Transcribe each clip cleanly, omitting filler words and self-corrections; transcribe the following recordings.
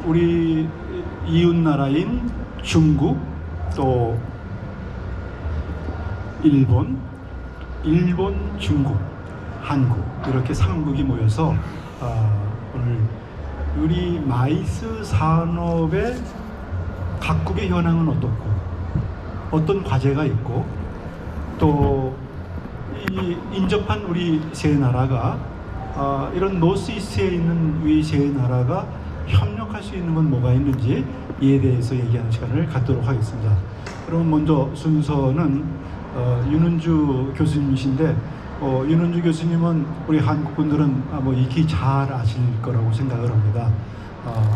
우리 이웃 나라인 중국, 또 일본, 중국, 한국 이렇게 3국이 모여서 오늘 우리 마이스 산업의 각국의 현황은 어떻고 어떤 과제가 있고 또 이 인접한 우리 세 나라가 이런 노스이스트에 있는 우리 세 나라가 협력할 수 있는 건 뭐가 있는지 이에 대해서 얘기하는 시간을 갖도록 하겠습니다. 그럼 먼저 순서는 윤은주 교수님이신데 윤은주 교수님은 우리 한국 분들은 뭐 익히 잘 아실 거라고 생각을 합니다.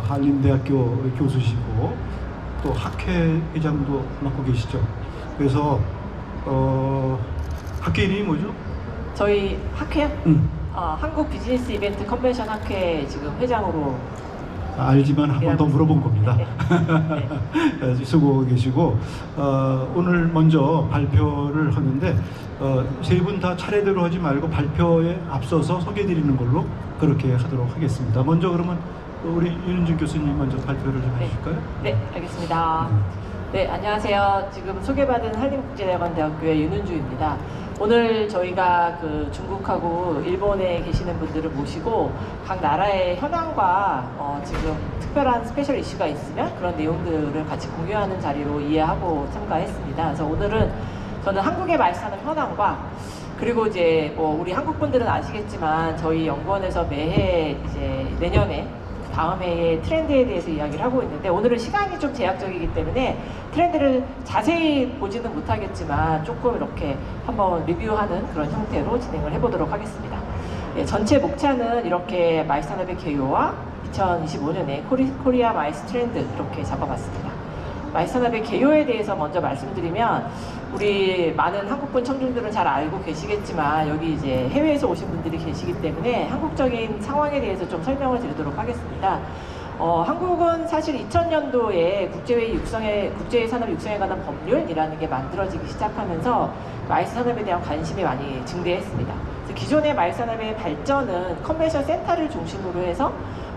한림대학교 교수시고 또 학회 회장도 맡고 계시죠. 그래서 학회 이름이 뭐죠? 저희 학회요? 한국 비즈니스 이벤트 컨벤션 학회 지금 회장으로 알지만 한 번 더 물어본 겁니다. 네. 수고 계시고 오늘 먼저 발표를 하는데 세 분 다 차례대로 하지 말고 발표에 앞서서 소개해드리는 걸로 그렇게 하도록 하겠습니다. 먼저 그러면 우리 윤은주 교수님 먼저 발표를 좀 해주실까요? 네, 알겠습니다. 네, 안녕하세요. 지금 소개받은 한림국제대학원 대학교의 윤은주입니다. 오늘 저희가 그 중국하고 일본에 계시는 분들을 모시고 각 나라의 현황과 지금 특별한 스페셜 이슈가 있으면 그런 내용들을 같이 공유하는 자리로 이해하고 참가했습니다. 그래서 오늘은 저는 한국의 말산업 현황과 그리고 이제 뭐 우리 한국 분들은 아시겠지만 저희 연구원에서 매해 이제 내년에 다음 해의 트렌드에 대해서 이야기를 하고 있는데 오늘은 시간이 좀 제약적이기 때문에 트렌드를 자세히 보지는 못하겠지만 조금 이렇게 한번 리뷰하는 그런 형태로 진행을 해보도록 하겠습니다. 네, 전체 목차는 이렇게 마이스 산업의 개요와 2025년에 코리아 마이스 트렌드 이렇게 잡아봤습니다. 마이스 산업의 개요에 대해서 먼저 말씀드리면 우리 많은 한국분 청중들은 잘 알고 계시겠지만 여기 이제 해외에서 오신 분들이 계시기 때문에 한국적인 상황에 대해서 좀 설명을 드리도록 하겠습니다. 한국은 사실 2000년도에 국제회의 산업 육성에 관한 법률이라는 게 만들어지기 시작하면서 마이스 산업에 대한 관심이 많이 증대했습니다. 그래서 기존의 마이스 산업의 발전은 컨벤션 센터를 중심으로 해서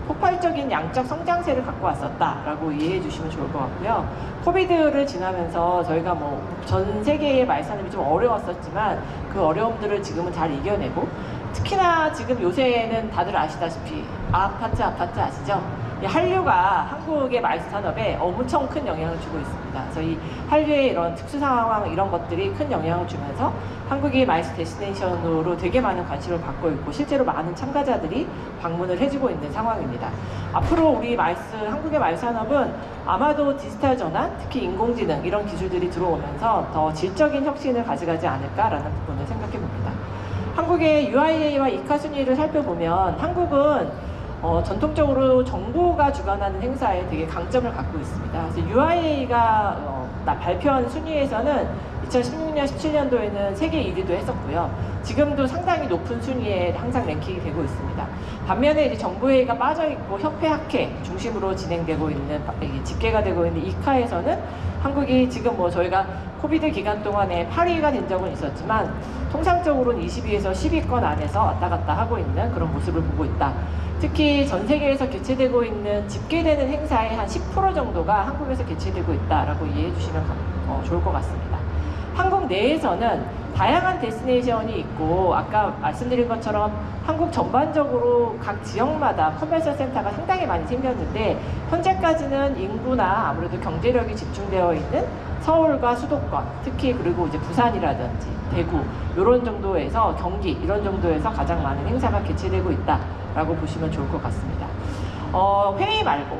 폭발적인 양적 성장세를 갖고 왔었다라고 이해해 주시면 좋을 것 같고요. 코비드를 지나면서 저희가 뭐 전 세계의 마이스 산업이 좀 어려웠었지만 그 어려움들을 지금은 잘 이겨내고 특히나 지금 요새는 다들 아시다시피 아파트 아시죠? 이 한류가 한국의 마이스 산업에 엄청 큰 영향을 주고 있습니다. 그래서 이 한류의 이런 특수 상황 이런 것들이 큰 영향을 주면서 한국이 마이스 데스티네이션으로 되게 많은 관심을 받고 있고 실제로 많은 참가자들이 방문을 해주고 있는 상황입니다. 앞으로 우리 한국의 마이스 산업은 아마도 디지털 전환, 특히 인공지능 이런 기술들이 들어오면서 더 질적인 혁신을 가져가지 않을까라는 부분을 생각해 봅니다. 한국의 UIA와 이카 순위를 살펴보면 한국은 전통적으로 정부가 주관하는 행사에 되게 강점을 갖고 있습니다. 그래서 UIA가 발표한 순위에서는 2016년, 17년도에는 세계 1위도 했었고요. 지금도 상당히 높은 순위에 항상 랭킹이 되고 있습니다. 반면에 이제 정부회의가 빠져있고 협회 학회 중심으로 진행되고 있는, 집계가 되고 있는 이카에서는 한국이 지금 뭐 저희가 코비드 기간 동안에 8위가 된 적은 있었지만 통상적으로는 20위에서 10위권 안에서 왔다 갔다 하고 있는 그런 모습을 보고 있다. 특히 전 세계에서 개최되고 있는 집계되는 행사의 한 10% 정도가 한국에서 개최되고 있다라고 이해해 주시면 좋을 것 같습니다. 한국 내에서는 다양한 데스티네이션이 있고 아까 말씀드린 것처럼 한국 전반적으로 각 지역마다 컨벤션 센터가 상당히 많이 생겼는데 현재까지는 인구나 아무래도 경제력이 집중되어 있는 서울과 수도권, 특히 그리고 이제 부산이라든지 대구 이런 정도에서 경기 이런 정도에서 가장 많은 행사가 개최되고 있다라고 보시면 좋을 것 같습니다. 회의 말고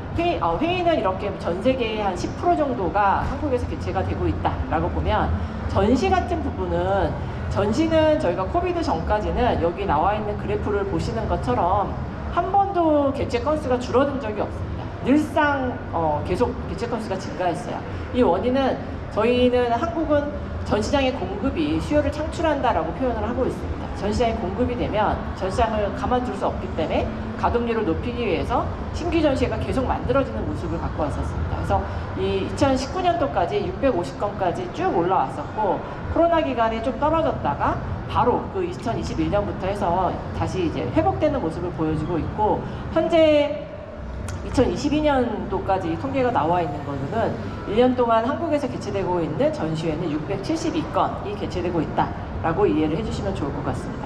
회의는 이렇게 전 세계의 한 10% 정도가 한국에서 개최가 되고 있다라고 보면 전시 같은 부분은 전시는 저희가 코비드 전까지는 여기 나와 있는 그래프를 보시는 것처럼 한 번도 개최 건수가 줄어든 적이 없습니다. 늘상 계속 개최 건수가 증가했어요. 이 원인은 저희는 한국은 전시장의 공급이 수요를 창출한다라고 표현을 하고 있습니다. 전시장이 공급이 되면 전시장을 가만둘 수 없기 때문에 가동률을 높이기 위해서 신규 전시회가 계속 만들어지는 모습을 갖고 왔었습니다. 그래서 이 2019년도까지 650건까지 쭉 올라왔었고 코로나 기간에 좀 떨어졌다가 바로 그 2021년부터 해서 다시 이제 회복되는 모습을 보여주고 있고 현재 2022년도까지 통계가 나와 있는 거는 1년 동안 한국에서 개최되고 있는 전시회는 672건이 개최되고 있다라고 이해를 해주시면 좋을 것 같습니다.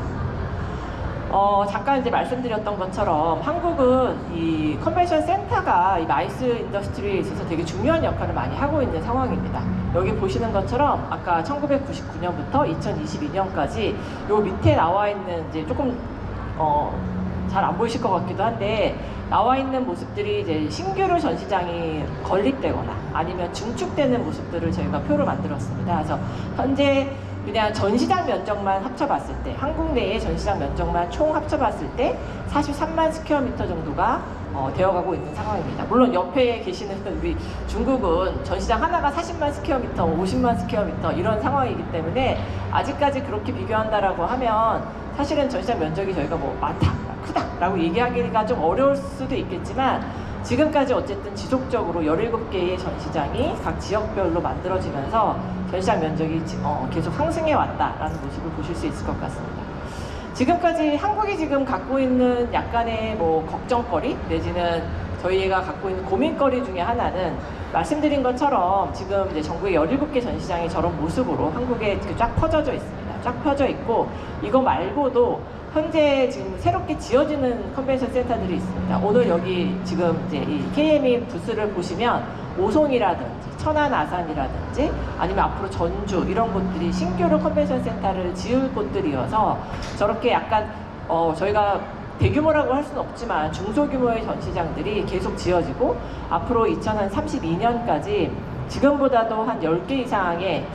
잠깐 이제 말씀드렸던 것처럼 한국은 이 컨벤션 센터가 이 마이스 인더스트리에 있어서 되게 중요한 역할을 많이 하고 있는 상황입니다. 여기 보시는 것처럼 아까 1999년부터 2022년까지 요 밑에 나와 있는 이제 조금 잘 안 보이실 것 같기도 한데 나와 있는 모습들이 이제 신규로 전시장이 건립되거나 아니면 중축되는 모습들을 저희가 표로 만들었습니다. 그래서 현재 그냥 전시장 면적만 합쳐봤을 때 한국 내의 전시장 면적만 총 합쳐봤을 때 43만 스퀘어미터 정도가 되어가고 있는 상황입니다. 물론 옆에 계시는 우리 중국은 전시장 하나가 40만 스퀘어미터, 50만 스퀘어미터 이런 상황이기 때문에 아직까지 그렇게 비교한다라고 하면 사실은 전시장 면적이 저희가 뭐 많다, 크다라고 얘기하기가 좀 어려울 수도 있겠지만 지금까지 어쨌든 지속적으로 17개의 전시장이 각 지역별로 만들어지면서 전시장 면적이 계속 상승해 왔다라는 모습을 보실 수 있을 것 같습니다. 지금까지 한국이 지금 갖고 있는 약간의 뭐 걱정거리 내지는 저희가 갖고 있는 고민거리 중에 하나는 말씀드린 것처럼 지금 이제 전국에 17개 전시장이 저런 모습으로 한국에 쫙 퍼져져 있습니다. 쫙 펴져 있고 이거 말고도 현재 지금 새롭게 지어지는 컨벤션 센터들이 있습니다. 오늘 여기 지금 이제 이 KME 부스를 보시면 오송이라든지 천안 아산이라든지 아니면 앞으로 전주 이런 곳들이 신규로 컨벤션 센터를 지을 곳들이어서 저렇게 약간 저희가 대규모라고 할 수는 없지만 중소규모의 전시장들이 계속 지어지고 앞으로 2032년까지 지금보다도 한 10개 이상의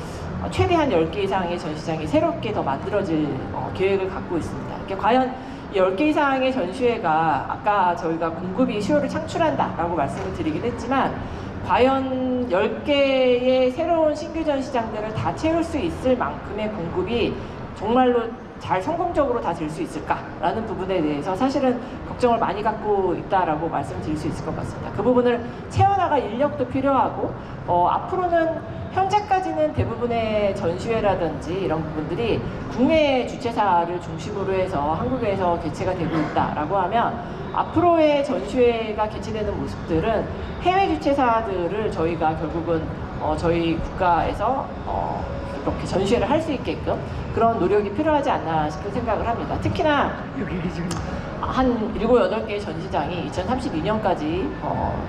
최대한 10개 이상의 전시장이 새롭게 더 만들어질 계획을 갖고 있습니다. 과연 10개 이상의 전시회가 아까 저희가 공급이 수요를 창출한다라고 말씀을 드리긴 했지만 과연 10개의 새로운 신규 전시장들을 다 채울 수 있을 만큼의 공급이 정말로 잘 성공적으로 다 될 수 있을까라는 부분에 대해서 사실은 걱정을 많이 갖고 있다라고 말씀드릴 수 있을 것 같습니다. 그 부분을 채워나갈 인력도 필요하고 앞으로는 현재까지는 대부분의 전시회라든지 이런 부분들이 국내 주최사를 중심으로 해서 한국에서 개최가 되고 있다라고 하면 앞으로의 전시회가 개최되는 모습들은 해외 주최사들을 저희가 결국은 저희 국가에서 이렇게 전시회를 할 수 있게끔 그런 노력이 필요하지 않나 싶은 생각을 합니다. 특히나 한 7, 8개의 전시장이 2032년까지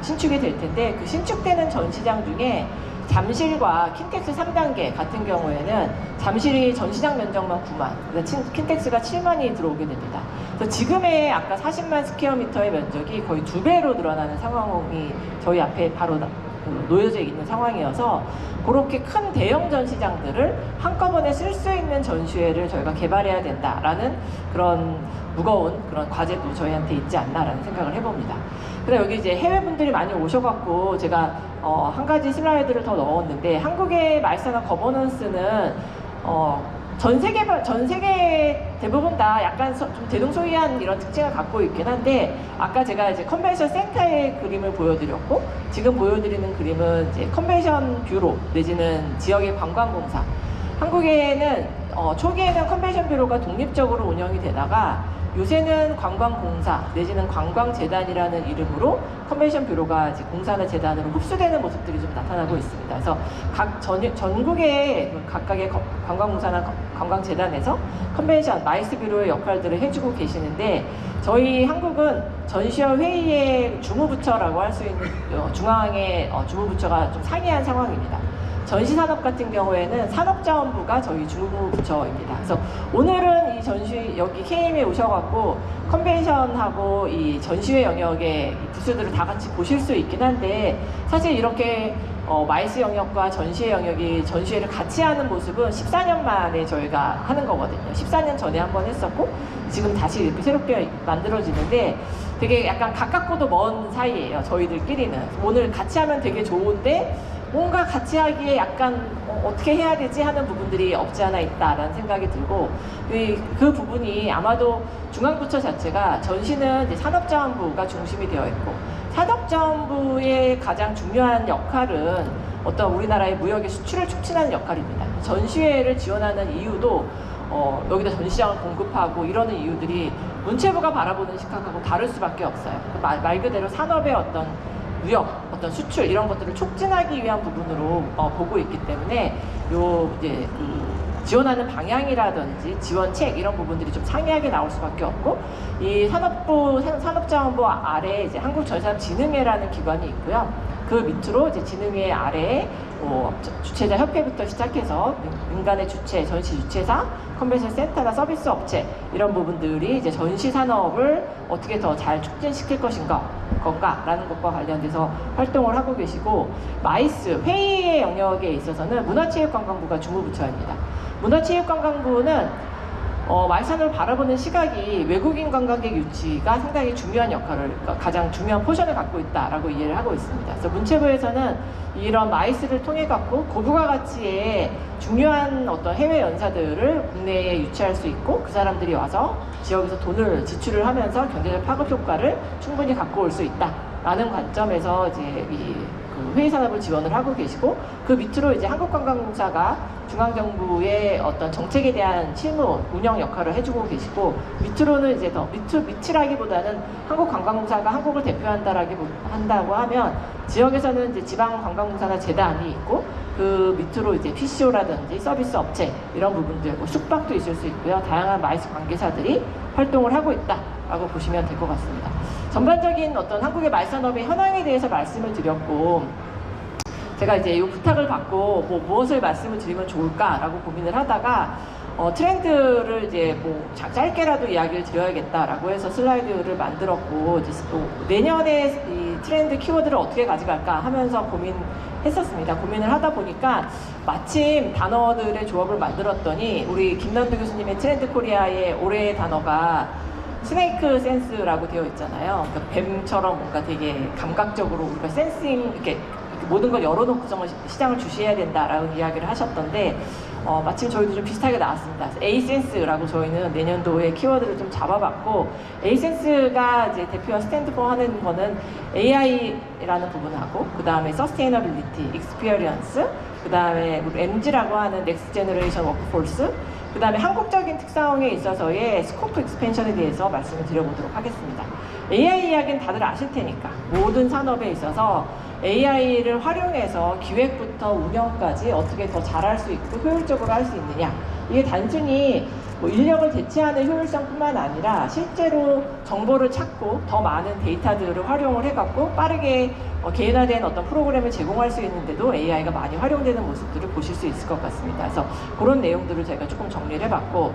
신축이 될 텐데 그 신축되는 전시장 중에 잠실과 킨텍스 3단계 같은 경우에는 잠실이 전시장 면적만 9만, 그러니까 킨텍스가 7만이 들어오게 됩니다. 그래서 지금의 아까 40만 스퀘어미터의 면적이 거의 2배로 늘어나는 상황이 저희 앞에 바로 놓여져 있는 상황이어서 그렇게 큰 대형 전시장들을 한꺼번에 쓸 수 있는 전시회를 저희가 개발해야 된다라는 그런 무거운 그런 과제도 저희한테 있지 않나라는 생각을 해봅니다. 그래서 여기 이제 해외 분들이 많이 오셔갖고 제가 한 가지 슬라이드를 더 넣었는데 한국의 마이스나 거버넌스는 전 세계 대부분 다 약간 좀 대동소이한 이런 특징을 갖고 있긴 한데 아까 제가 이제 컨벤션 센터의 그림을 보여드렸고 지금 보여드리는 그림은 이제 컨벤션 뷰로 내지는 지역의 관광공사. 한국에는 초기에는 컨벤션 뷰로가 독립적으로 운영이 되다가 요새는 관광공사 내지는 관광재단이라는 이름으로 컨벤션 뷰로가 이제 공사나 재단으로 흡수되는 모습들이 좀 나타나고 있습니다. 그래서 전국의 각각의 관광공사나 관광재단에서 컨벤션, 마이스 뷰로의 역할들을 해주고 계시는데 저희 한국은 전시와 회의의 주무부처라고 할 수 있는 중앙의 주무부처가 좀 상이한 상황입니다. 전시산업 같은 경우에는 산업자원부가 저희 주무부처입니다. 그래서 오늘은 이 전시 여기 KM에 오셔갖고 컨벤션하고 이 전시회 영역의 부스들을 다 같이 보실 수 있긴 한데 사실 이렇게 마이스 영역과 전시회 영역이 전시회를 같이 하는 모습은 14년 만에 저희가 하는 거거든요. 14년 전에 한번 했었고 지금 다시 이렇게 새롭게 만들어지는데 되게 약간 가깝고도 먼 사이예요. 저희들끼리는. 오늘 같이 하면 되게 좋은데 뭔가 같이 하기에 약간 어떻게 해야 되지 하는 부분들이 없지 않아 있다라는 생각이 들고 그 부분이 아마도 중앙부처 자체가 전시는 이제 산업자원부가 중심이 되어 있고 산업자원부의 가장 중요한 역할은 어떤 우리나라의 무역의 수출을 촉진하는 역할입니다. 전시회를 지원하는 이유도 여기다 전시장을 공급하고 이러는 이유들이 문체부가 바라보는 시각하고 다를 수밖에 없어요. 말 그대로 산업의 어떤 무역, 어떤 수출 이런 것들을 촉진하기 위한 부분으로 보고 있기 때문에 요 이제 지원하는 방향이라든지 지원책 이런 부분들이 좀 상이하게 나올 수밖에 없고, 이 산업자원부 아래에 이제 한국전산진흥회라는 기관이 있고요. 그 밑으로 이제 진흥회 아래에 주최자 협회부터 시작해서 민간의 주체, 전시 주최사, 컨벤션 센터나 서비스 업체 이런 부분들이 이제 전시 산업을 어떻게 더 잘 촉진시킬 건가라는 것과 관련돼서 활동을 하고 계시고, 마이스 회의의 영역에 있어서는 문화체육관광부가 주무부처입니다. 문화체육관광부는 마이산을 바라보는 시각이 외국인 관광객 유치가 상당히 중요한 역할을, 그러니까 가장 중요한 포션을 갖고 있다라고 이해를 하고 있습니다. 그래서 문체부에서는 이런 마이스를 통해 갖고 고부가 가치의 중요한 어떤 해외 연사들을 국내에 유치할 수 있고, 그 사람들이 와서 지역에서 돈을 지출을 하면서 경제적 파급 효과를 충분히 갖고 올 수 있다라는 관점에서 이제 그 회의 산업을 지원을 하고 계시고, 그 밑으로 이제 한국관광공사가 중앙정부의 어떤 정책에 대한 실무 운영 역할을 해주고 계시고, 밑으로는 이제 더 밑이라기보다는 한국관광공사가 한국을 한다고 하면 지역에서는 이제 지방관광공사나 재단이 있고, 그 밑으로 이제 PCO라든지 서비스 업체 이런 부분들, 숙박도 있을 수 있고요. 다양한 마이스 관계사들이 활동을 하고 있다라고 보시면 될 것 같습니다. 전반적인 어떤 한국의 마이산업의 현황에 대해서 말씀을 드렸고, 제가 이제 이 부탁을 받고 무엇을 말씀을 드리면 좋을까라고 고민을 하다가 트렌드를 이제 짧게라도 이야기를 드려야겠다라고 해서 슬라이드를 만들었고, 이제 내년에 이 트렌드 키워드를 어떻게 가져갈까 하면서 고민했었습니다. 고민을 하다 보니까 마침 단어들의 조합을 만들었더니, 우리 김남도 교수님의 트렌드 코리아의 올해의 단어가 스네이크 센스라고 되어 있잖아요. 그러니까 뱀처럼 뭔가 되게 감각적으로 우리가 센싱, 이렇게 모든 걸 열어놓고 시장을 주시해야 된다라는 이야기를 하셨던데, 마침 저희도 좀 비슷하게 나왔습니다. 에이센스라고 저희는 내년도에 키워드를 좀 잡아봤고, 에이센스가 이제 대표와 스탠드포 하는 거는 AI라는 부분하고, 그 다음에 서스테이너빌리티, 익스피리언스, 그 다음에 MG라고 하는 넥스트 제너레이션 워크포스, 그 다음에 한국적인 특성에 있어서의 스코프 익스펜션에 대해서 말씀을 드려보도록 하겠습니다. AI 이야기는 다들 아실 테니까, 모든 산업에 있어서 AI를 활용해서 기획부터 운영까지 어떻게 더 잘할 수 있고 효율적으로 할 수 있느냐, 이게 단순히 인력을 대체하는 효율성뿐만 아니라 실제로 정보를 찾고 더 많은 데이터들을 활용을 해갖고 빠르게 개인화된 어떤 프로그램을 제공할 수 있는데도 AI가 많이 활용되는 모습들을 보실 수 있을 것 같습니다. 그래서 그런 내용들을 제가 조금 정리를 해봤고,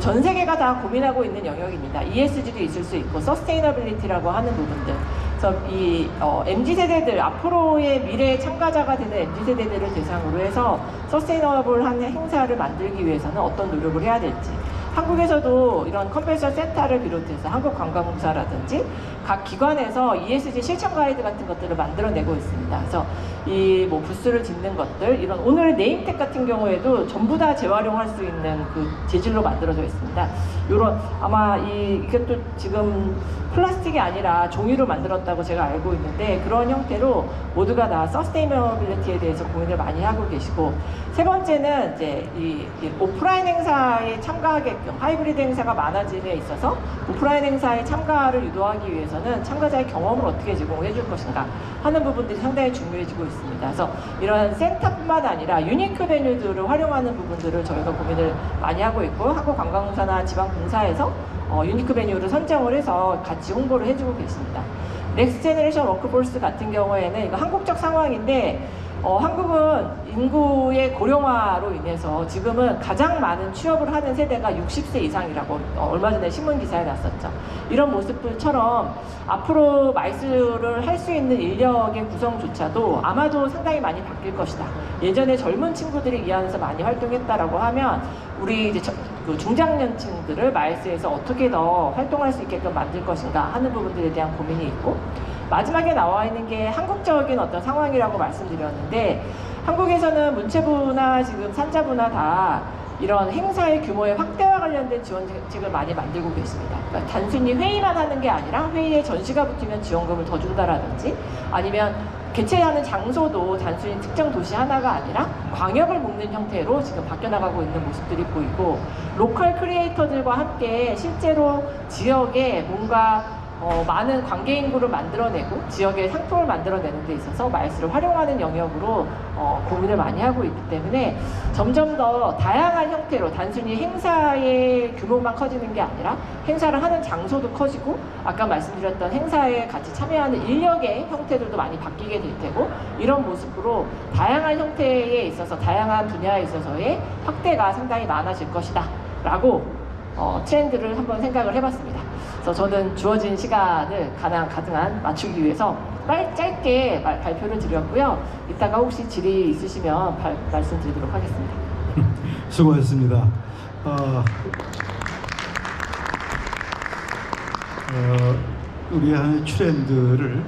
전 세계가 다 고민하고 있는 영역입니다. ESG도 있을 수 있고 서스테이너빌리티라고 하는 부분들. 그래서 이 MZ세대들, 앞으로의 미래의 참가자가 되는 MZ세대들을 대상으로 해서 서스테이너블한 행사를 만들기 위해서는 어떤 노력을 해야 될지, 한국에서도 이런 컨벤션 센터를 비롯해서 한국관광공사라든지 각 기관에서 ESG 실천 가이드 같은 것들을 만들어내고 있습니다. 그래서 이 부스를 짓는 것들, 이런 오늘 네임택 같은 경우에도 전부 다 재활용할 수 있는 그 재질로 만들어져 있습니다. 요런 아마 이것도 지금 플라스틱이 아니라 종이로 만들었다고 제가 알고 있는데, 그런 형태로 모두가 다 서스테이너빌리티에 대해서 고민을 많이 하고 계시고, 세 번째는 이제 이 오프라인 행사에 참가하게끔 하이브리드 행사가 많아짐에 있어서 오프라인 행사에 참가를 유도하기 위해서는 참가자의 경험을 어떻게 제공을 해줄 것인가 하는 부분들이 상당히 중요해지고 있습니다. 그래서 이런 센터뿐만 아니라 유니크 베뉴들을 활용하는 부분들을 저희가 고민을 많이 하고 있고, 한국관광공사나 지방공사에서 유니크 베뉴를 선정을 해서 같이 홍보를 해주고 계십니다. 넥스트 제너레이션 워크포스 같은 경우에는 이거 한국적 상황인데, 한국은 인구의 고령화로 인해서 지금은 가장 많은 취업을 하는 세대가 60세 이상이라고 얼마 전에 신문 기사에 났었죠. 이런 모습들처럼 앞으로 마이스를 할 수 있는 인력의 구성조차도 아마도 상당히 많이 바뀔 것이다. 예전에 젊은 친구들이 이 안에서 많이 활동했다라고 하면 우리 이제 그 중장년층들을 마이스에서 어떻게 더 활동할 수 있게끔 만들 것인가 하는 부분들에 대한 고민이 있고, 마지막에 나와 있는 게 한국적인 어떤 상황이라고 말씀드렸는데, 한국에서는 문체부나 지금 산자부나 다 이런 행사의 규모의 확대와 관련된 지원책을 많이 만들고 계십니다. 그러니까 단순히 회의만 하는 게 아니라 회의에 전시가 붙으면 지원금을 더 준다라든지 아니면 개최하는 장소도 단순히 특정 도시 하나가 아니라 광역을 묶는 형태로 지금 바뀌어나가고 있는 모습들이 보이고 로컬 크리에이터들과 함께 실제로 지역에 뭔가 많은 관계 인구를 만들어내고 지역의 상품을 만들어내는 데 있어서 마이스를 활용하는 영역으로 고민을 많이 하고 있기 때문에 점점 더 다양한 형태로 단순히 행사의 규모만 커지는 게 아니라 행사를 하는 장소도 커지고 아까 말씀드렸던 행사에 같이 참여하는 인력의 형태들도 많이 바뀌게 될 테고 이런 모습으로 다양한 형태에 있어서 다양한 분야에 있어서의 확대가 상당히 많아질 것이다 라고 트렌드를 한번 생각을 해봤습니다. 그래서 저는 주어진 시간을 가능한 맞추기 위해서 짧게 발표를 드렸고요. 이따가 혹시 질의 있으시면 말씀드리도록 하겠습니다. 수고하셨습니다. 우리 하나의 트렌드를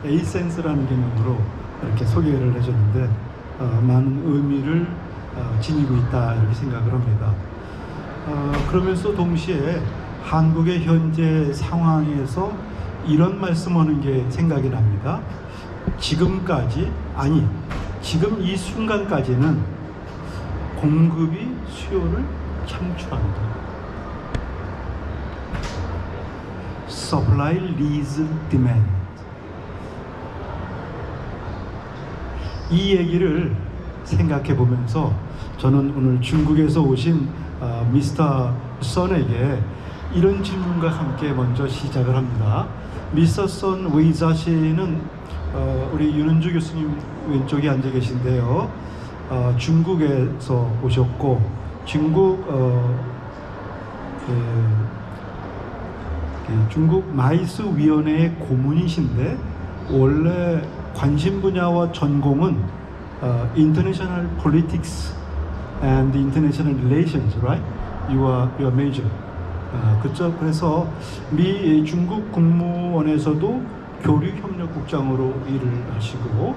에이센스라는 개념으로 이렇게 소개를 해줬는데 많은 의미를 지니고 있다 이렇게 생각을 합니다. 그러면서 동시에 한국의 현재 상황에서 이런 말씀하는 게 생각이 납니다. 지금 이 순간까지는 공급이 수요를 창출한다. Supply leads demand. 이 얘기를 생각해 보면서 저는 오늘 중국에서 오신 미스터 선에게 이런 질문과 함께 먼저 시작을 합니다. 미스터 선 웨이자 씨는 우리 윤은주 교수님 왼쪽에 앉아 계신데요. 중국에서 오셨고 중국 마이스 위원회의 고문이신데 원래 관심 분야와 전공은 International Politics and International Relations, right? Your major. 그렇죠. 그래서 중국 국무원에서도 교류협력국장으로 일을 하시고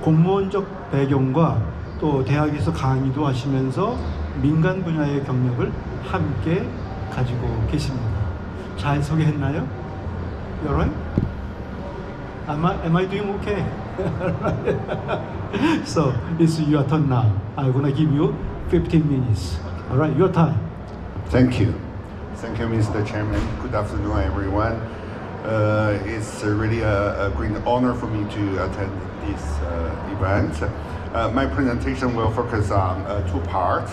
공무원적 배경과 또 대학에서 강의도 하시면서 민간 분야의 경력을 함께 가지고 계십니다. 잘 소개했나요? You alright? Am I doing okay? So it's your turn now. I'm gonna give you 15 minutes. Alright, your time. Thank you. Thank you, Mr. Chairman. Good afternoon, everyone. It's really a great honor for me to attend this event. My presentation will focus on two parts,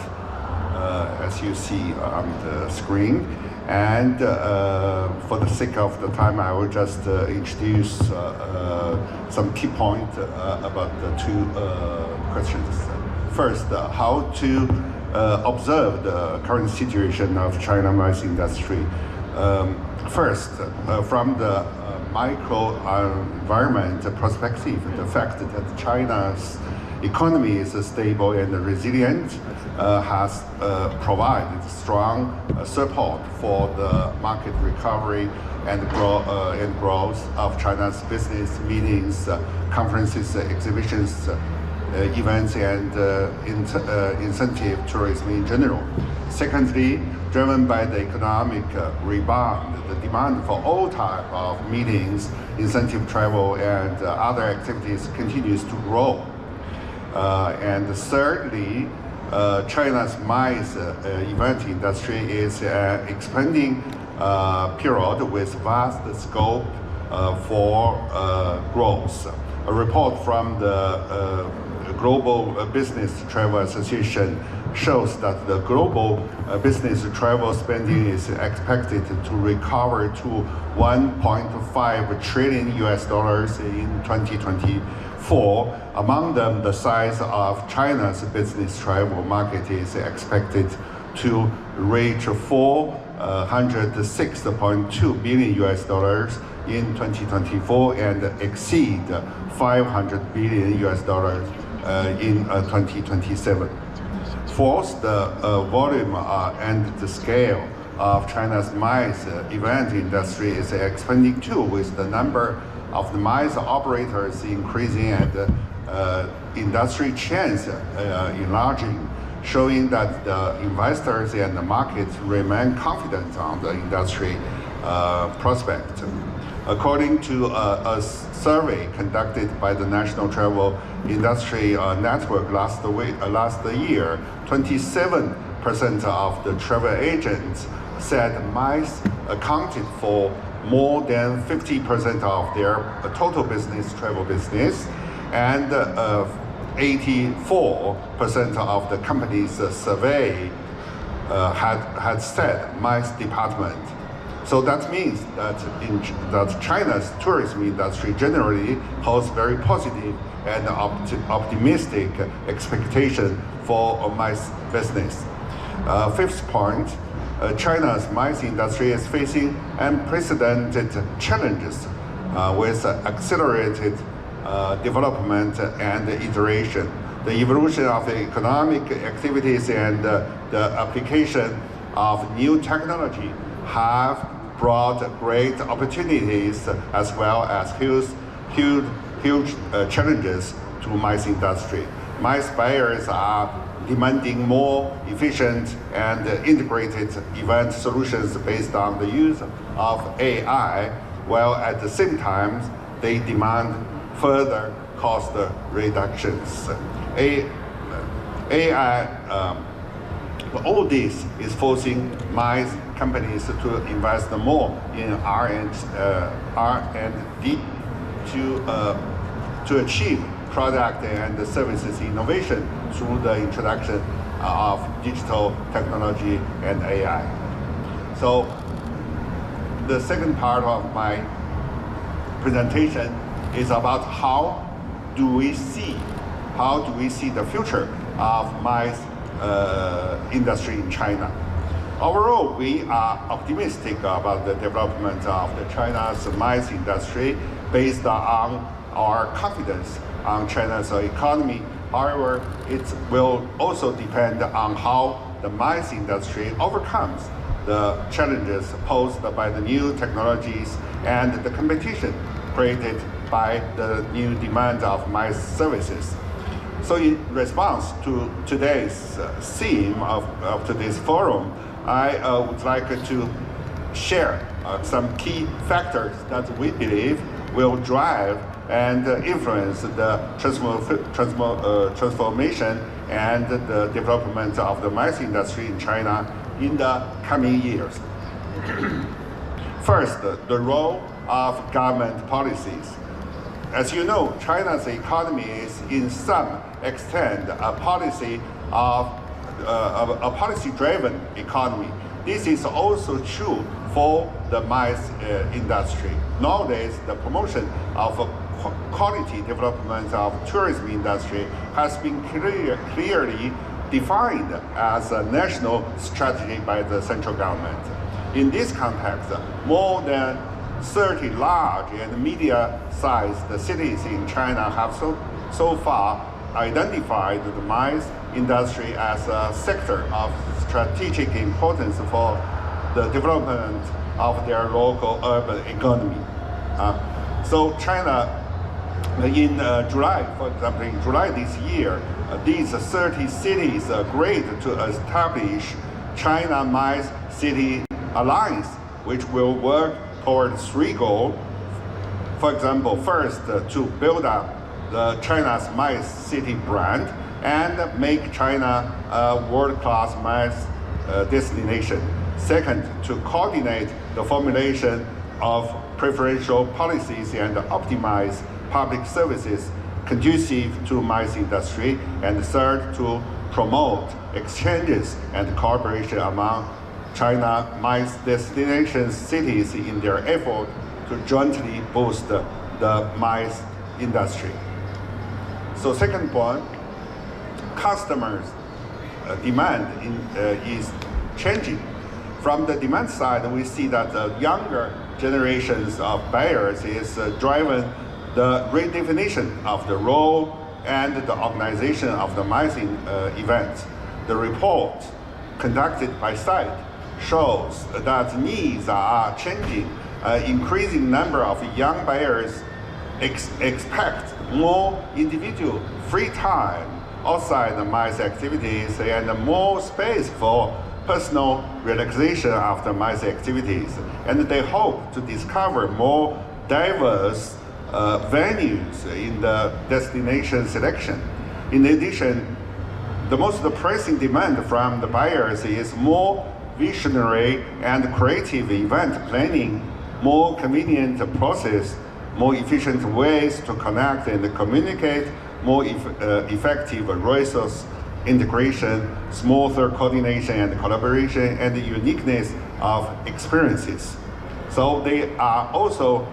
as you see on the screen. And for the sake of the time, I will just introduce some key points about the two questions. First, how to observe the current situation of China mice industry. First, from the micro environment perspective, the fact that China's economy is stable and resilient has provided strong support for the market recovery and growth of China's business meetings, conferences, exhibitions, events and incentive tourism in general. Secondly, driven by the economic rebound, the demand for all types of meetings, incentive travel and other activities continues to grow. And thirdly, China's MICE event industry is expanding period with vast scope for growth. A report from the Global Business Travel Association shows that the global business travel spending is expected to recover to $1.5 trillion in 2024. Among them, the size of China's business travel market is expected to reach $406.2 billion in 2024 and exceed $500 billion in 2027. Fourth, the volume and the scale of China's MICE event industry is expanding too, with the number of the MICE operators increasing and industry chains enlarging, showing that the investors and the markets remain confident on the industry prospect. According to a survey conducted by the National Travel Industry Network last year, 27% of the travel agents said MICE accounted for more than 50% of their total business, travel business, and 84% of the companies surveyed had said MICE department. So that means that that China's tourism industry generally holds very positive and optimistic expectation for MICE business. Fifth point, China's MICE industry is facing unprecedented challenges with accelerated development and iteration. The evolution of the economic activities and the application of new technology have brought great opportunities as well as huge challenges to MICE industry. MICE buyers are demanding more efficient and integrated event solutions based on the use of AI, while at the same time they demand further cost reductions. AI, all this is forcing MICE companies to invest more in R&D to achieve product and services innovation through the introduction of digital technology and AI. So the second part of my presentation is about how do we see the future of MICE industry in China. Overall, we are optimistic about the development of the China's MICE industry based on our confidence on China's economy. However, it will also depend on how the MICE industry overcomes the challenges posed by the new technologies and the competition created by the new demand of MICE services. So in response to today's theme of today's forum, I would like to share some key factors that we believe will drive and influence the transformation and the development of the MICE industry in China in the coming years. First, the role of government policies. As you know, China's economy is in some extent a policy-driven economy. This is also true for the MICE industry. Nowadays, the promotion of quality development of tourism industry has been clearly defined as a national strategy by the central government. In this context, more than 30 large and medium-sized cities in China have so far identified the MICE industry as a sector of strategic importance for the development of their local urban economy. So China, in July, for example, in July this year, these 30 cities agreed to establish China MICE City Alliance, which will work toward three goals. For example, first, to build up the China's MICE City brand and make China a world-class MICE destination. Second, to coordinate the formulation of preferential policies and optimize public services conducive to MICE industry. And third, to promote exchanges and cooperation among China MICE destination cities in their effort to jointly boost the MICE industry. So second point, customers' demand is changing. From the demand side, we see that the younger generations of buyers is driving the redefinition of the role and the organization of the MICE events. The report conducted by SITE shows that needs are changing. Increasing number of young buyers expect more individual free time outside the MICE activities and more space for personal relaxation after MICE activities. And they hope to discover more diverse venues in the destination selection. In addition, the most pressing demand from the buyers is more visionary and creative event planning, more convenient process, more efficient ways to connect and communicate, more effective resource integration, smoother coordination and collaboration, and the uniqueness of experiences. So they are also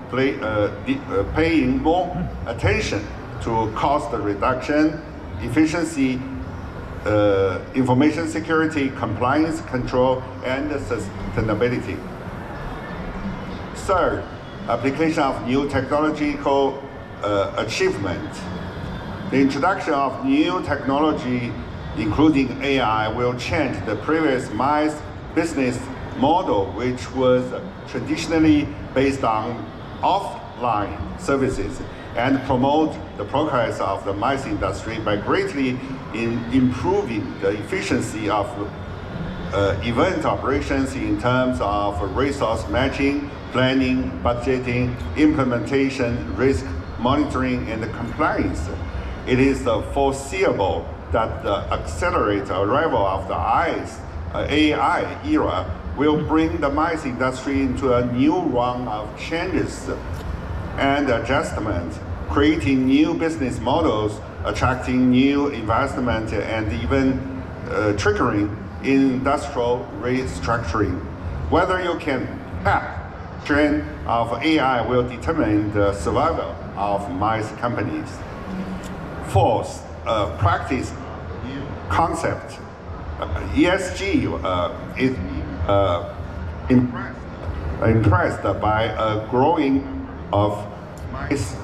paying more attention to cost reduction, efficiency, information security, compliance control, and sustainability. Third, application of new technological achievement. The introduction of new technology, including AI, will change the previous MICE business model, which was traditionally based on offline services, and promote the progress of the MICE industry by greatly improving the efficiency of event operations in terms of resource matching, planning, budgeting, implementation, risk monitoring, and compliance. It is foreseeable that the accelerated arrival of the AI era will bring the MICE industry into a new round of changes and adjustments, creating new business models, attracting new investment, and even triggering industrial restructuring. Whether you can tap trend of AI will determine the survival of MICE companies. Fourth, practice concept. ESG is impressed by a growing of MICE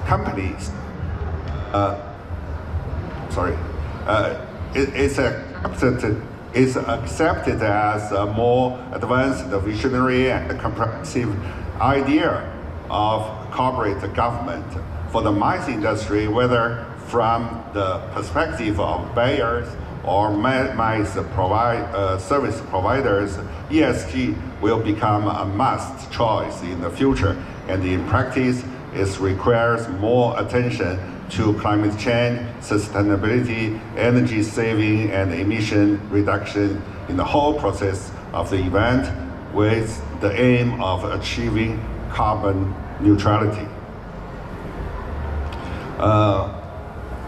companies. It's accepted as a more advanced, visionary, and comprehensive idea of corporate government for the MICE industry, whether from the perspective of buyers or MICE service providers. ESG will become a must choice in the future, and in practice, it requires more attention to climate change, sustainability, energy saving, and emission reduction in the whole process of the event, with the aim of achieving carbon neutrality.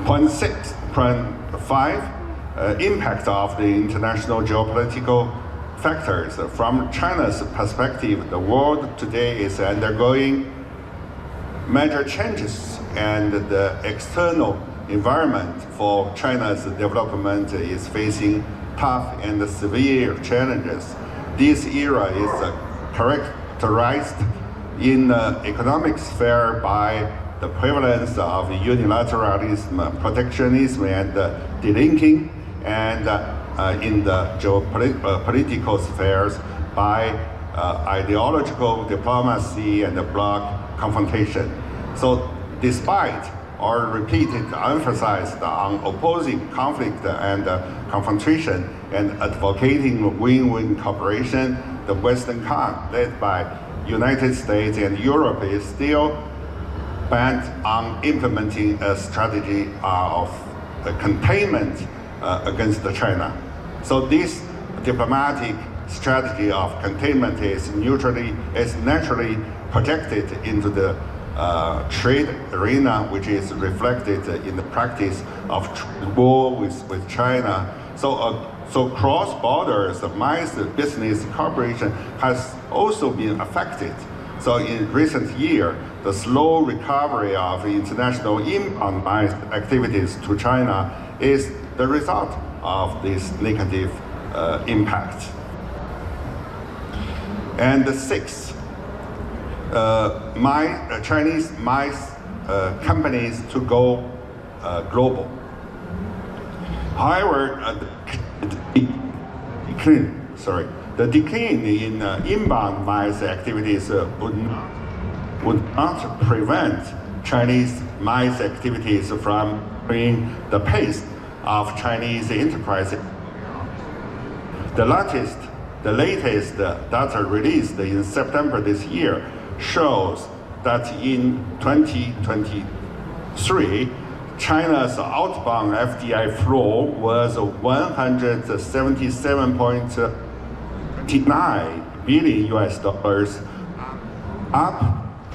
Point 5, impact of the international geopolitical factors. From China's perspective, the world today is undergoing major changes, and the external environment for China's development is facing tough and severe challenges. This era is characterized in the economic sphere by the prevalence of unilateralism, protectionism, and delinking, and in the geopolitical spheres by ideological diplomacy and bloc confrontation. So despite our repeated emphasis on opposing conflict and confrontation and advocating win-win cooperation, the Western Con, led by United States and Europe, is still bent on implementing a strategy of containment against China. So this diplomatic strategy of containment is naturally projected into the trade arena, which is reflected in the practice of war with China. So cross-border MICE business cooperation has also been affected. So in recent years, the slow recovery of international inbound MICE activities to China is the result of this negative impact. And sixth, Chinese MICE companies to go global. However, the decline in inbound MICE activities would not prevent Chinese MICE activities from bringing the pace of Chinese enterprises. The latest data released in September this year shows that in 2023, China's outbound FDI flow was 177.29 billion US dollars, up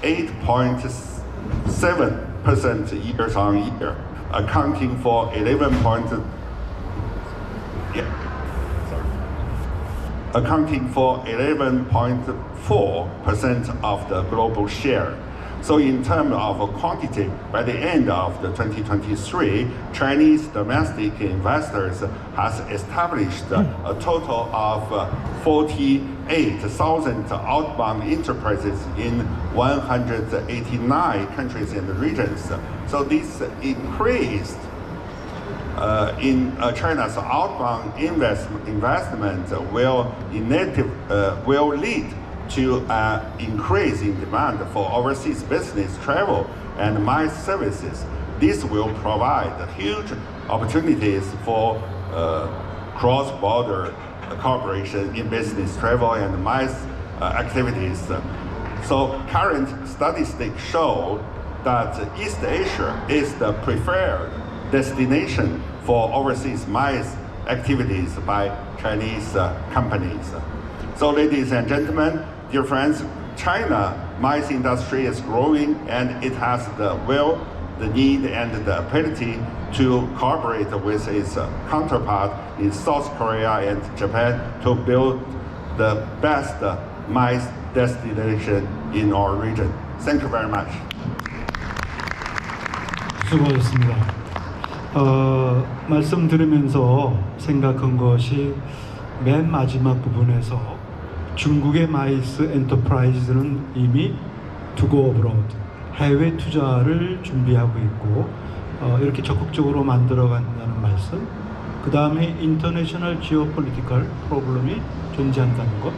8.7% year on year, accounting for 11.4% of the global share. So in terms of quantity, by the end of the 2023, Chinese domestic investors has established a total of 48,000 outbound enterprises in 189 countries and regions. So this increased in China's outbound investment will lead to an increase in demand for overseas business travel and MICE services. This will provide huge opportunities for cross-border cooperation in business travel and MICE activities. So current statistics show that East Asia is the preferred destination for overseas MICE activities by Chinese companies. So ladies and gentlemen, dear friends, China MICE industry is growing and it has the will, the need and the ability to cooperate with its counterpart in South Korea and Japan to build the best MICE destination in our region. Thank you very much. 수고하셨습니다. 말씀 들으면서 생각한 것이 맨 마지막 부분에서 중국의 마이스 엔터프라이즈는 이미 투고 어브로드, 해외 투자를 준비하고 있고 이렇게 적극적으로 만들어 간다는 말씀, 그 다음에 인터내셔널 지오폴리티컬 프로블럼이 존재한다는 것,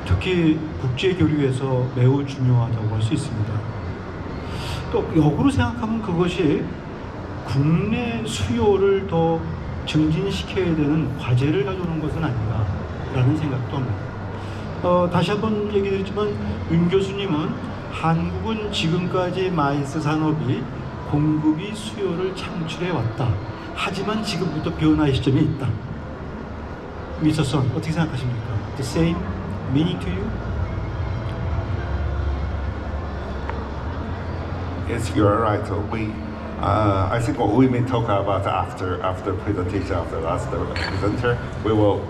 특히 국제 교류에서 매우 중요하다고 할 수 있습니다. 또 역으로 생각하면 그것이 국내 수요를 더 증진시켜야 되는 과제를 가져오는 것은 아닌가라는 생각도 합니다. 다시 한번 얘기 드리지만 윤 교수님은 한국은 지금까지 마이스 산업이 공급이 수요를 창출해 왔다. 하지만 지금부터 변화의 시점에 있다. 미스터 선, 어떻게 생각하십니까? The same meaning to you? Yes, you are right. I think we may talk about after presentation of the last presenter. We will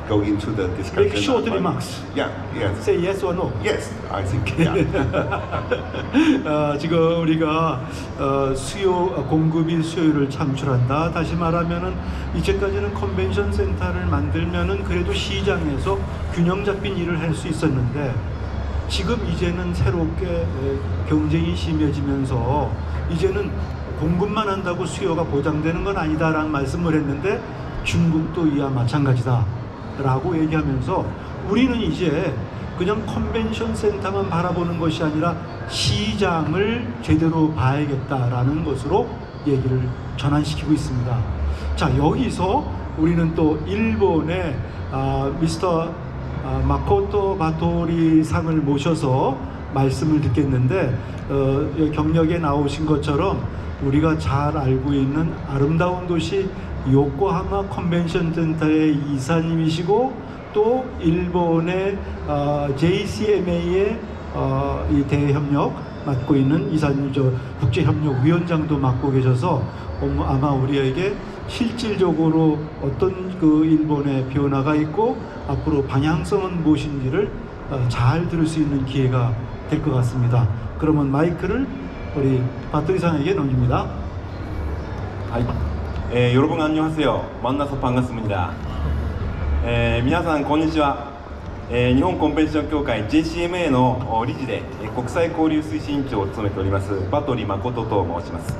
go into the discussion. Make short remarks. Yeah, yes. Say yes or no. Yes, I think. Yeah. 지금 우리가 공급이 수요를 창출한다. 다시 말하면은 이제까지는 컨벤션 센터를 만들면은 그래도 시장에서 균형 잡힌 일을 할 수 있었는데. 지금 이제는 새롭게 경쟁이 심해지면서 이제는 공급만 한다고 수요가 보장되는 건 아니다라는 말씀을 했는데 중국도 이와 마찬가지다 라고 얘기하면서 우리는 이제 그냥 컨벤션 센터만 바라보는 것이 아니라 시장을 제대로 봐야겠다라는 것으로 얘기를 전환시키고 있습니다. 자, 여기서 우리는 또 일본의 미스터 마코토 바토리 상을 모셔서 말씀을 듣겠는데 경력에 나오신 것처럼 우리가 잘 알고 있는 아름다운 도시 요코하마 컨벤션 센터의 이사님이시고 또 일본의 JCMA의 이 대협력 맡고 있는 이사님, 국제협력위원장도 맡고 계셔서 아마 우리에게 실질적으로 어떤 그 일본의 변화가 있고 앞으로 방향성은 무엇인지를 잘 들을 수 있는 기회가 될 것 같습니다. 그러면 마이크를 우리 바토리상에게 넘깁니다. はい、여러분 안녕하세요. 만나서 반갑습니다.皆さんこんにちは。日本コンベンション協会 JCMA の理事で国際交流推進長を務めておりますバトリ誠と申します。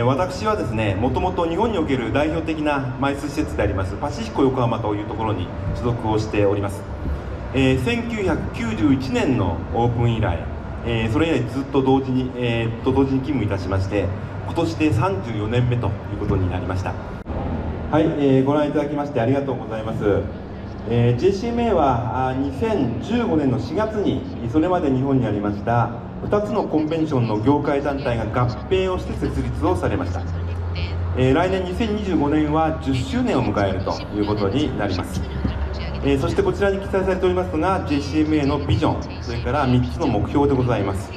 私はですね、もともと日本における代表的なマイス施設でありますパシフィコ横浜というところに所属をしております。1991年のオープン以来、それ以来ずっと同時に勤務いたしまして、今年で34年目ということになりました。はい、ご覧いただきましてありがとうございます。JCMA は2015年の4月にそれまで日本にありました2つのコンベンションの業界団体が合併をして設立をされました。来年2025年は10周年を迎えるということになります。そしてこちらに記載されておりますのが JCMA のビジョン、それから3つの目標でございます。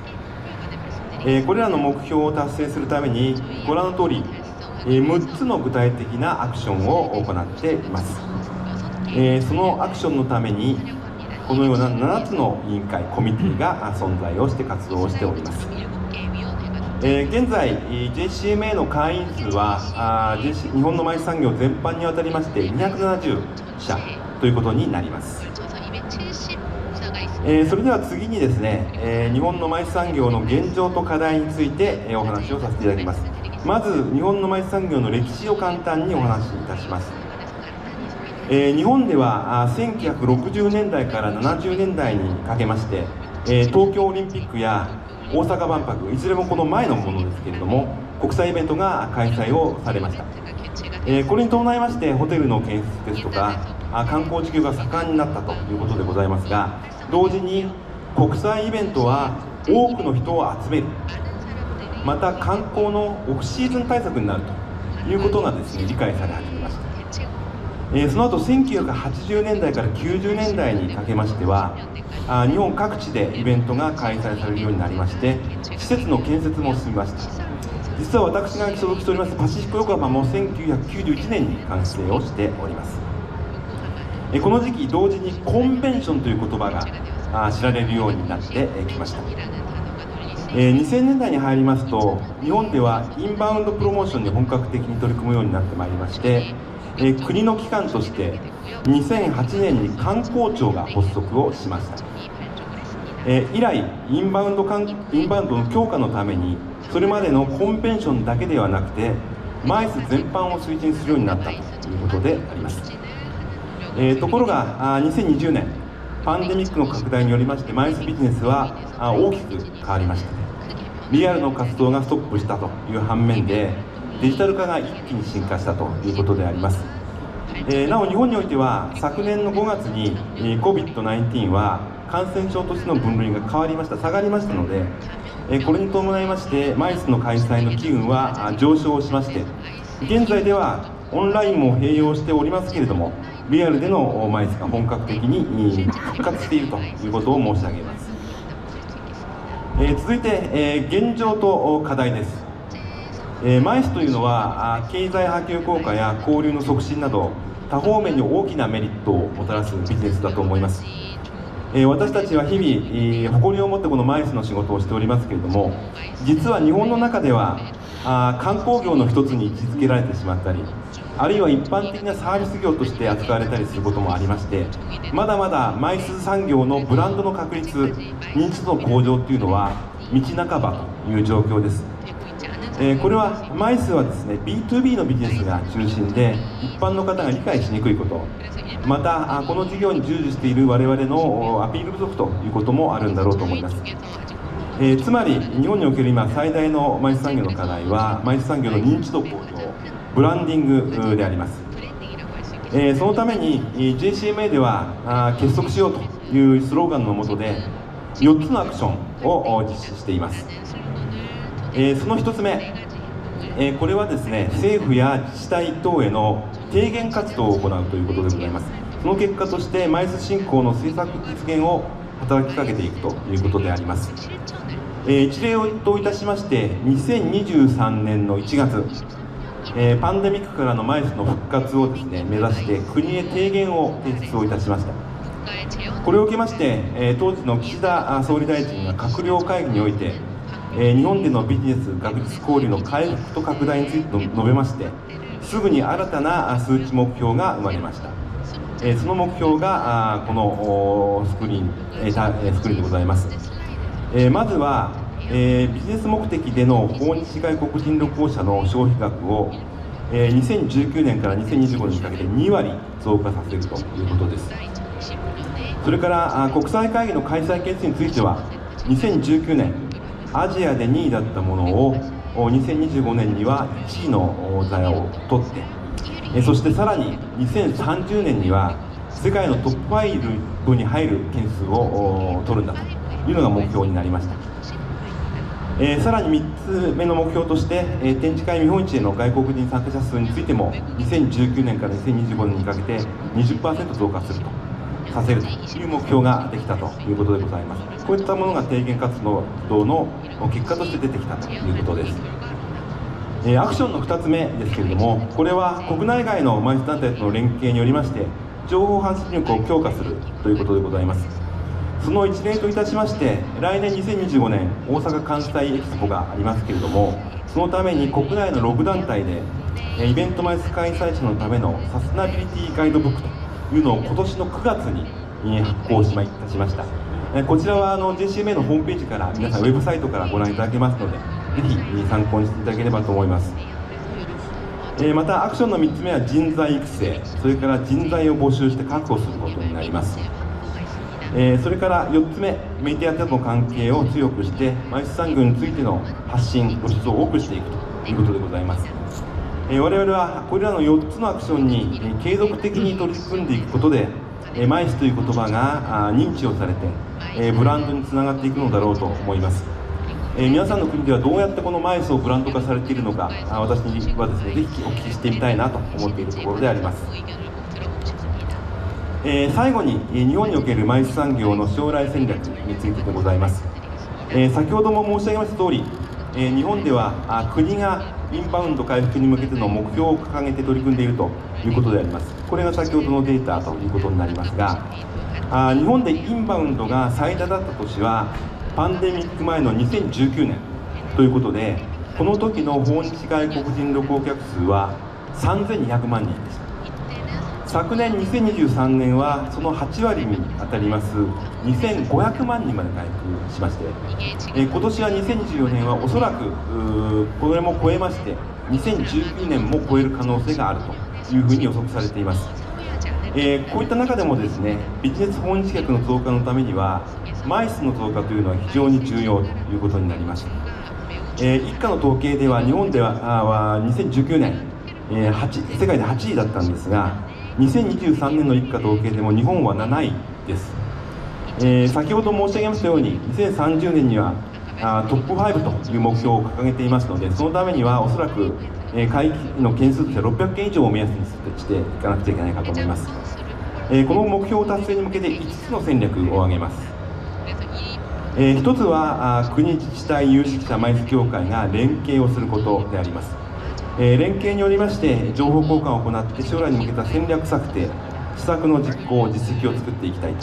これらの目標を達成するためにご覧の通り6つの具体的なアクションを行っています。そのアクションのためにこのような7つの委員会コミュニティが存在をして活動をしております。現在 JCMA の会員数は日本のマイス産業全般にわたりまして270社ということになります。それでは次にですね、日本のマイス産業の現状と課題についてお話をさせていただきます。まず日本のマイス産業の歴史を簡単にお話しいたします。日本では1960年代から70年代にかけまして、東京オリンピックや大阪万博、いずれもこの前のものですけれども国際イベントが開催をされました。これに伴いましてホテルの建設ですとか観光事業が盛んになったということでございますが、同時に国際イベントは多くの人を集める、また観光のオフシーズン対策になるということがですね理解され始めました。その後1980年代から90年代にかけましては日本各地でイベントが開催されるようになりまして、施設の建設も進みました。実は私が所属しておりますパシフィコ横浜も1991年に完成をしております。この時期同時にコンベンションという言葉が知られるようになってきました。2000年代に入りますと日本ではインバウンドプロモーションに本格的に取り組むようになってまいりまして、国の機関として2008年に観光庁が発足をしました。以来インバウンドの強化のためにそれまでのコンベンションだけではなくてマイス全般を推進するようになったということであります。ところが2020年パンデミックの拡大によりましてマイスビジネスは大きく変わりました。リアルの活動がストップしたという反面でデジタル化が一気に進化したということであります。なお日本においては昨年の5月に COVID-19 は感染症としての分類が変わりました、下がりましたので、これに伴いましてマイスの開催の機運は上昇しまして、現在ではオンラインも併用しておりますけれどもリアルでのマイスが本格的に復活しているということを申し上げます。続いて現状と課題です。マイスというのは経済波及効果や交流の促進など多方面に大きなメリットをもたらすビジネスだと思います。私たちは日々誇りを持ってこのマイスの仕事をしておりますけれども、実は日本の中では観光業の一つに位置づけられてしまったり、あるいは一般的なサービス業として扱われたりすることもありまして、まだまだマイス産業のブランドの確立、認知度の向上というのは道半ばという状況です。これはマイスはですね B2B のビジネスが中心で一般の方が理解しにくいこと、またこの事業に従事している我々のアピール不足ということもあるんだろうと思います。つまり日本における今最大のマイス産業の課題はマイス産業の認知度向上、ブランディングであります。そのために JCMA では結束しようというスローガンの下で4つのアクションを実施しています。その1つ目、これはですね政府や自治体等への提言活動を行うということでございます。その結果としてマイス振興の政策実現を働きかけていくということであります。一例といたしまして2023年の1月、パンデミックからのマイスの復活をですね目指して国へ提言を提出をいたしました。これを受けまして、当時の岸田総理大臣が閣僚会議において日本でのビジネス学術交流の回復と拡大について述べまして、すぐに新たな数値目標が生まれました。その目標がこのスクリーンでございます。まずはビジネス目的での訪日外国人旅行者の消費額を2019年から2025年にかけて2割増加させるということです。それから国際会議の開催件数については2019年アジアで2位だったものを2025年には1位の座を取って、そしてさらに2030年には世界のトップ5に入る件数を取るんだというのが目標になりました。さらに3つ目の目標として、展示会見本市への外国人参加者数についても2019年から2025年にかけて 20% 増加するとさせるという目標ができたということでございます。こういったものが提言活動の結果として出てきたということです。アクションの2つ目ですけれども、これは国内外のマイス団体との連携によりまして情報発信力を強化するということでございます。その一例といたしまして、来年2025年大阪・関西エキスポがありますけれども、そのために国内の6団体でイベントマイス開催者のためのサステナビリティガイドブックというのを今年の9月に発行いたしました。こちらはJCMA のホームページから皆さんウェブサイトからご覧いただけますので、ぜひ参考にしていただければと思います。またアクションの3つ目は人材育成、それから人材を募集して確保することになります。それから4つ目、メディアとの関係を強くしてマイス産業についての発信露出を多くしていくということでございます。我々はこれらの4つのアクションに継続的に取り組んでいくことでマイスという言葉が認知をされてブランドにつながっていくのだろうと思います。皆さんの国ではどうやってこのマイスをブランド化されているのか、私はですね、ぜひお聞きしてみたいなと思っているところであります。最後に日本におけるマイス産業の将来戦略についてでございます。先ほども申し上げました通り、日本では国がインバウンド回復に向けての目標を掲げて取り組んでいるということであります。これが先ほどのデータということになりますが、日本でインバウンドが最多だった年はパンデミック前の2019年ということで、この時の訪日外国人旅行客数は3200万人でした。昨年2023年はその8割に当たります2500万人まで回復しまして、今年は2024年はおそらくこれも超えまして2019年も超える可能性があるというふうに予測されています。こういった中でもですね、ビジネス訪日客の増加のためにはマイスの増加というのは非常に重要ということになりました。一家の統計では日本では2019年世界で8位だったんですが、2023年の一家統計でも日本は7位です。先ほど申し上げましたように2030年にはトップ5という目標を掲げていますので、そのためにはおそらく会期の件数としては600件以上を目安にしていかなくちゃいけないかと思います。この目標達成に向けて5つの戦略を挙げます。1つは国自治体有識者マイス協会が連携をすることであります。連携によりまして情報交換を行って将来に向けた戦略策定、施策の実行、実績を作っていきたい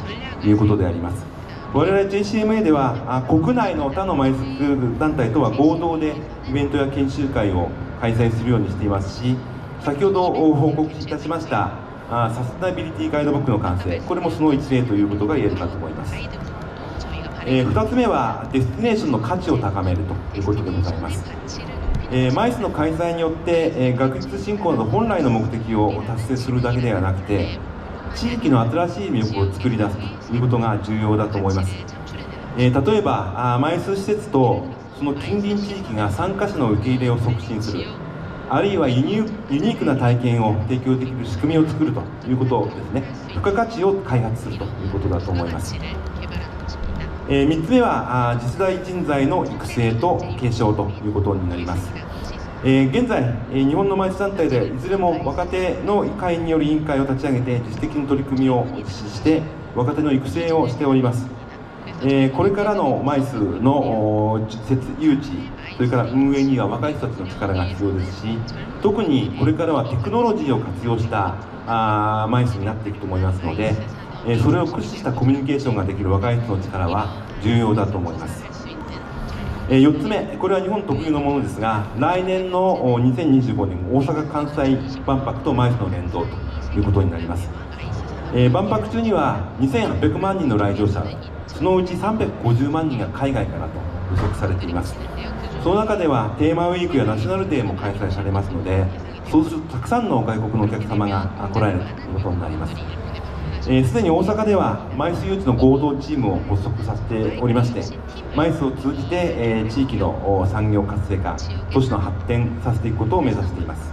ということであります。我々 JCMA では国内の他のマイス団体とは合同でイベントや研修会を開催するようにしていますし、先ほど報告いたしましたサステナビリティガイドブックの完成、これもその一例ということが言えるかと思います。2つ目はデスティネーションの価値を高めるということでございます。マイスの開催によって、学術振興など本来の目的を達成するだけではなくて、地域の新しい魅力を作り出すということが重要だと思います。例えばマイス施設とその近隣地域が参加者の受け入れを促進する、あるいはユニークな体験を提供できる仕組みを作るということですね。付加価値を開発するということだと思います。3つ目は次世代人材の育成と継承ということになります。現在日本のマイス団体でいずれも若手の会による委員会を立ち上げて自主的に取り組みを実施して若手の育成をしております。これからのマイスの誘致、それから運営には若い人たちの力が必要ですし、特にこれからはテクノロジーを活用したマイスになっていくと思いますので、それを駆使したコミュニケーションができる若い人の力は重要だと思います。4つ目、これは日本特有のものですが、来年の2025年大阪・関西万博とマイスの連動ということになります。万博中には2800万人の来場者、そのうち350万人が海外からと予測されています。その中ではテーマウィークやナショナルデーも開催されますので、そうするとたくさんの外国のお客様が来られるということになります。すでに大阪ではマイス誘致の合同チームを発足させておりまして、マイスを通じて、地域の産業活性化、都市の発展させていくことを目指しています。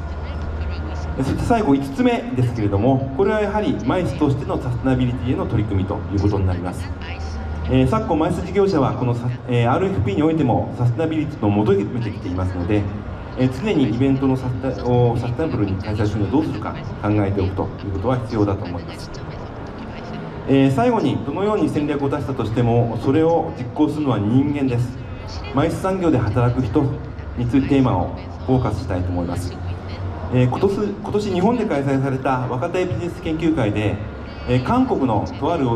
そして最後5つ目ですけれども、これはやはりマイスとしてのサステナビリティへの取り組みということになります。昨今マイス事業者はこの、RFP においてもサステナビリティの求めてきていますので、常にイベントのサステナブルに開催するにはどうするか考えておくということは必要だと思います。最後にどのように戦略を出したとしてもそれを実行するのは人間です。マイス産業で働く人についてテーマをフォーカスしたいと思います。今年日本で開催された若手ビジネス研究会で、韓国のとある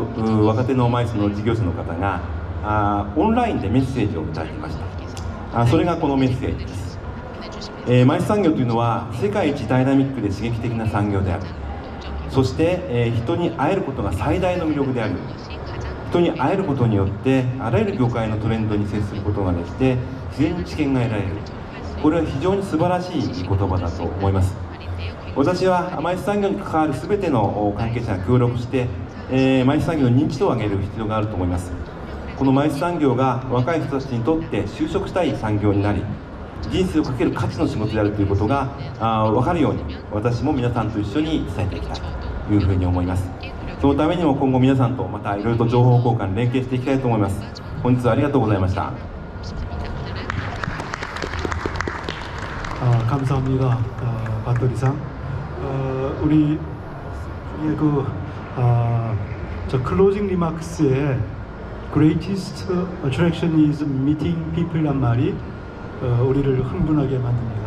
若手のマイスの事業者の方がオンラインでメッセージをいただきました。それがこのメッセージです。マイス産業というのは世界一ダイナミックで刺激的な産業である。そして、人に会えることが最大の魅力である。人に会えることによってあらゆる業界のトレンドに接することができて自然に知見が得られる。これは非常に素晴らしい言葉だと思います。私はマイス産業に関わる全ての関係者が協力して、マイス産業の認知度を上げる必要があると思います。このマイス産業が若い人たちにとって就職したい産業になり、人生をかける価値の仕事であるということが分かるように私も皆さんと一緒に伝えていきたいというふうに思います。そのためにも今後皆さんとまたいろいろと情報交換連携していきたいと思います。本日はありがとうございました。감사합니다. 바토리상. 우리 저 클로징 리마크스에 greatest attraction is meeting people란 말이 우리를 흥분하게 만듭니다.